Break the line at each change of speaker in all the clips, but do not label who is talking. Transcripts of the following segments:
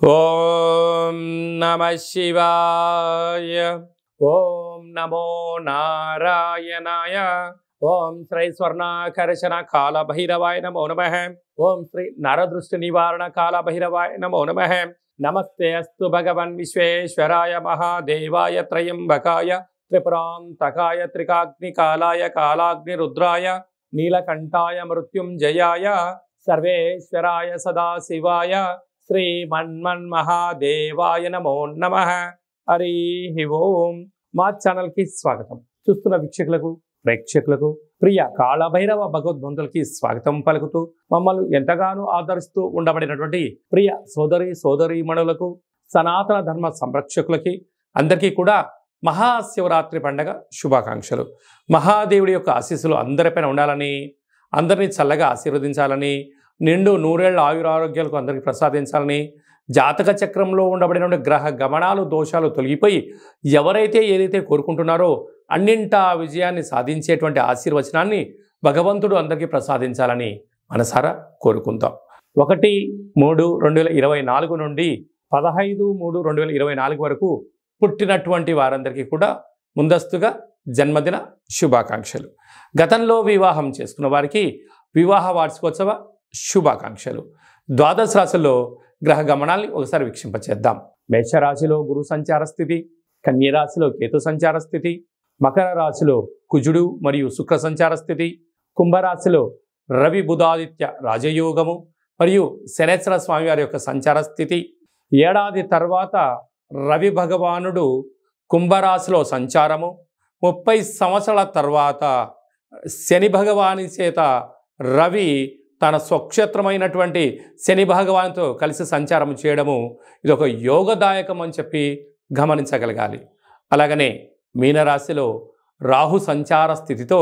ఓం నమః శివాయ. ఓం నమో నారాయణాయ. ఓం శ్రీ స్వర్ణాకర్షణ కాల భైరవాయ నమో నమః. ఓం శ్రీ నరదృష్టి నివారణ కాల భైరవాయ నమో నమః. నమస్తే అస్తు భగవన్ విశ్వేశ్వరాయ మహాదేవాయ త్రయంబకాయ త్రిపురాంతకాయ త్రికాగ్నికాలాయ కాలాగ్నిరుద్రాయ నీలకంఠాయ మృత్యుంజయాయ సర్వేశ్వరాయ సదాశివాయ శ్రీమన్మన్మహాదేవాయ నమో నమః. హరి ఓం. మా ఛానల్కి స్వాగతం. చూస్తున్న వీక్షకులకు ప్రేక్షకులకు ప్రియ కాళభైరవ భగవద్బంధులకి స్వాగతం పలుకుతూ మమ్మల్ని ఎంతగానో ఆదరిస్తూ ఉండబడినటువంటి ప్రియ సోదరీమణులకు సనాతన ధర్మ సంరక్షకులకి అందరికీ కూడా మహాశివరాత్రి పండగ శుభాకాంక్షలు. మహాదేవుడి యొక్క ఆశీస్సులు అందరిపైన ఉండాలని, అందరినీ చల్లగా ఆశీర్వదించాలని, నిండు నూరేళ్ల ఆయురారోగ్యాలకు అందరికీ ప్రసాదించాలని, జాతక చక్రంలో ఉండబడిన గ్రహ గమనాలు దోషాలు తొలగిపోయి ఎవరైతే ఏదైతే కోరుకుంటున్నారో అన్నింటా విజయాన్ని సాధించేటువంటి ఆశీర్వచనాన్ని భగవంతుడు అందరికీ ప్రసాదించాలని మనసారా కోరుకుందాం. 1-3-2024 నుండి 15-3-2024 వరకు పుట్టినటువంటి వారందరికీ కూడా ముందస్తుగా జన్మదిన శుభాకాంక్షలు. గతంలో వివాహం చేసుకున్న వారికి వివాహ వార్షికోత్సవ శుభాకాంక్షలు. ద్వాదశ రాశుల్లో గ్రహ గమనాల్ని ఒకసారి వీక్షింపచేద్దాం. మేషరాశిలో గురు సంచార స్థితి, కన్యరాశిలో కేతు సంచార స్థితి, మకర రాశిలో కుజుడు మరియు శుక్ర సంచార స్థితి, కుంభరాశిలో రవి బుధాదిత్య రాజయోగము మరియు శనేశ్వర స్వామి వారి యొక్క సంచార స్థితి. ఏడాది తర్వాత రవి భగవానుడు కుంభరాశిలో సంచారము, 30 సంవత్సరాల తర్వాత శని భగవాని చేత రవి తన స్వక్షేత్రమైనటువంటి శని భగవాన్తో కలిసి సంచారం చేయడము ఇది ఒక యోగదాయకం అని చెప్పి గమనించగలగాలి. అలాగనే మీనరాశిలో రాహు సంచార స్థితితో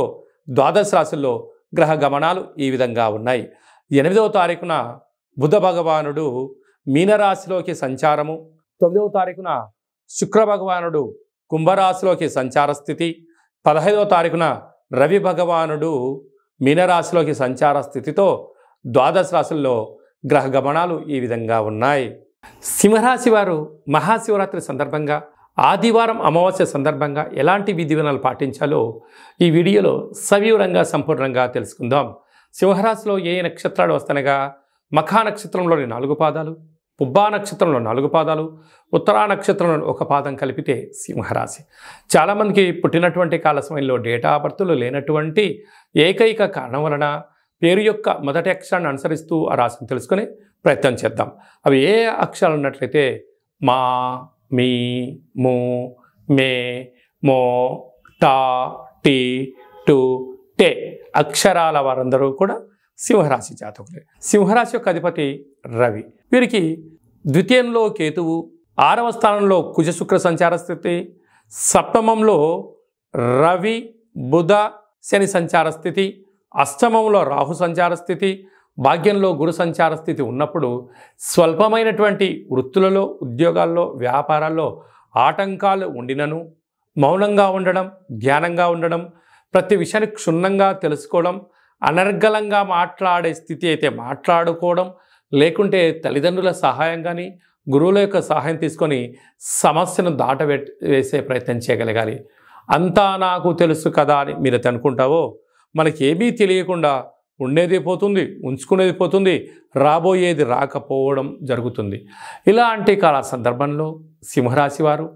ద్వాదశ రాశుల్లో గ్రహ గమనాలు ఈ విధంగా ఉన్నాయి. 8వ తారీఖున బుధ భగవానుడు మీనరాశిలోకి సంచారము, 9వ తారీఖున శుక్ర భగవానుడు కుంభరాశిలోకి సంచార స్థితి, 15వ తారీఖున రవి భగవానుడు మీనరాశిలోకి సంచార స్థితితో ద్వాదశ రాశుల్లో గ్రహ గమనాలు ఈ విధంగా ఉన్నాయి. సింహరాశి వారు మహాశివరాత్రి సందర్భంగా ఆదివారం అమావాస్య సందర్భంగా ఎలాంటి విధి విధానాలు పాటించాలో ఈ వీడియోలో సవివరంగా సంపూర్ణంగా తెలుసుకుందాం. సింహరాశిలో ఏ నక్షత్రాలు వస్తానగా మఖా నక్షత్రంలోని 4 పాదాలు, పుబ్బా నక్షత్రంలో 4 పాదాలు, ఉత్తరా నక్షత్రంలో 1 పాదం కలిపితే సింహరాశి. చాలామందికి పుట్టినటువంటి కాల సమయంలో డేటా ఆఫ్ బర్త్లు లేనటువంటి ఏకైక కారణం వలన పేరు యొక్క మొదటి అక్షరాన్ని అనుసరిస్తూ ఆ రాశిని తెలుసుకునే ప్రయత్నం చేద్దాం. అవి ఏ అక్షరాలు ఉన్నట్లయితే మా, మీ, ము, మే, మో, టా, టీ, టు, టే అక్షరాల వారందరూ కూడా సింహరాశి జాతకులే. సింహరాశి యొక్క అధిపతి రవి. వీరికి ద్వితీయంలో కేతువు, 6వ స్థానంలో కుజ శుక్ర సంచార స్థితి, సప్తమంలో రవి బుధ శని సంచార స్థితి, అష్టమంలో రాహు సంచార స్థితి, భాగ్యంలో గురు సంచార స్థితి ఉన్నప్పుడు స్వల్పమైనటువంటి వృత్తులలో, ఉద్యోగాల్లో, వ్యాపారాల్లో ఆటంకాలు ఉండినను మౌనంగా ఉండడం, ధ్యానంగా ఉండడం, ప్రతి విషయాన్ని క్షుణ్ణంగా తెలుసుకోవడం, అనర్గళంగా మాట్లాడే స్థితి అయితే మాట్లాడుకోవడం, లేకుంటే తల్లిదండ్రుల సహాయం కానీ గురువుల యొక్క సహాయం తీసుకొని సమస్యను వేసే ప్రయత్నం చేయగలగాలి. అంతా నాకు తెలుసు కదా అని మీరు అనుకుంటావో మనకి ఏమీ తెలియకుండా ఉండేది పోతుంది, ఉంచుకునేది పోతుంది, రాబోయేది రాకపోవడం జరుగుతుంది. ఇలాంటి కాల సందర్భంలో సింహరాశి వారు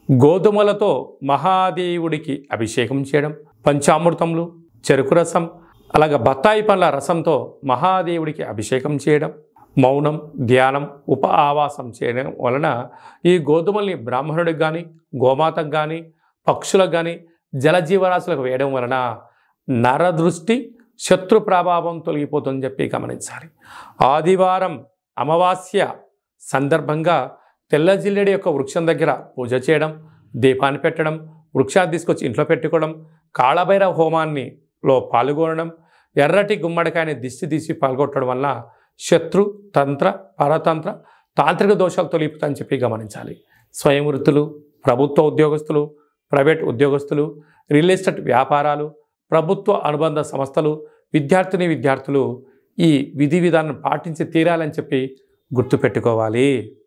గోధుమలతో మహాదేవుడికి అభిషేకం చేయడం, పంచామృతములు, చెరుకు రసం, అలాగే బత్తాయి పండ్ల రసంతో మహాదేవుడికి అభిషేకం చేయడం, మౌనం, ధ్యానం, ఉప ఆవాసం చేయడం వలన ఈ గోధుమల్ని బ్రాహ్మణుడికి కానీ, గోమాతకు కానీ, పక్షులకు కానీ, జలజీవరాశులకు వేయడం వలన నరదృష్టి, శత్రు ప్రభావం తొలగిపోతుందని చెప్పి గమనించాలి. ఆదివారం అమావాస్య సందర్భంగా తెల్ల జిల్లేడి యొక్క వృక్షం దగ్గర పూజ చేయడం, దీపాన్ని పెట్టడం, వృక్షాన్ని తీసుకొచ్చి ఇంట్లో పెట్టుకోవడం, కాళభైరవ హోమాన్నిలో పాల్గొనడం, ఎర్రటి గుమ్మడికాయని దిష్టి తీసి పాల్గొట్టడం వల్ల శత్రు, తంత్ర, పరతంత్ర, తాంత్రిక దోషాలు తొలగిపోతాయని చెప్పి గమనించాలి. స్వయం వృత్తులు, ప్రభుత్వ ఉద్యోగస్తులు, ప్రైవేట్ ఉద్యోగస్తులు, రియల్ ఎస్టేట్ వ్యాపారాలు, ప్రభుత్వ అనుబంధ సంస్థలు, విద్యార్థులు ఈ విధి విధానం పాటించి తీరాలని చెప్పి గుర్తుపెట్టుకోవాలి.